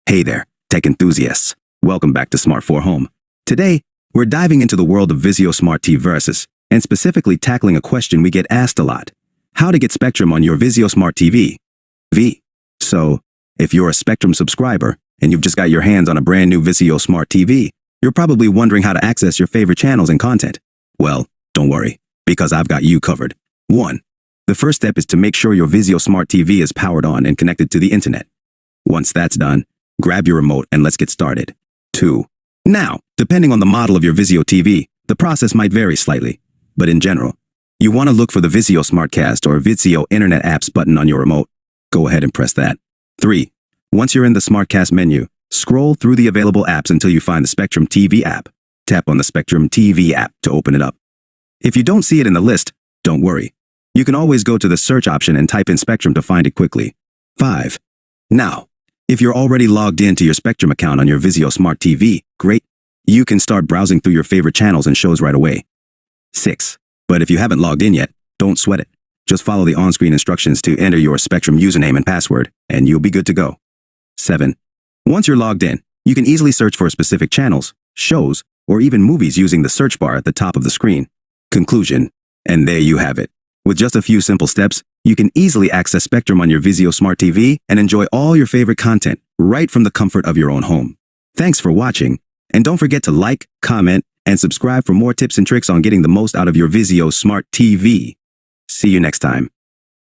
Hey there, tech enthusiasts. Welcome back to Smart 4 Home. Today, we're diving into the world of Vizio Smart TV and specifically tackling a question we get asked a lot. How to get Spectrum on your Vizio Smart TV. So, if you're a Spectrum subscriber and you've just got your hands on a brand new Vizio Smart TV, you're probably wondering how to access your favorite channels and content. Well, don't worry, because I've got you covered. 1. The first step is to make sure your Vizio Smart TV is powered on and connected to the internet. Once that's done, grab your remote and let's get started. 2. Now, depending on the model of your Vizio TV, the process might vary slightly, but in general, you want to look for the Vizio SmartCast or Vizio Internet Apps button on your remote. Go ahead and press that. 3. Once you're in the SmartCast menu, scroll through the available apps until you find the Spectrum TV app. Tap on the Spectrum TV app to open it up. If you don't see it in the list, don't worry. You can always go to the search option and type in Spectrum to find it quickly. 5. Now, if you're already logged into your Spectrum account on your Vizio Smart TV, great. You can start browsing through your favorite channels and shows right away. 6. But if you haven't logged in yet, don't sweat it. Just follow the on-screen instructions to enter your Spectrum username and password, and you'll be good to go. 7. Once you're logged in, you can easily search for specific channels, shows, or even movies using the search bar at the top of the screen. Conclusion. And there you have it. With just a few simple steps, you can easily access Spectrum on your Vizio Smart TV and enjoy all your favorite content right from the comfort of your own home. Thanks for watching, and don't forget to like, comment, and subscribe for more tips and tricks on getting the most out of your Vizio Smart TV. See you next time.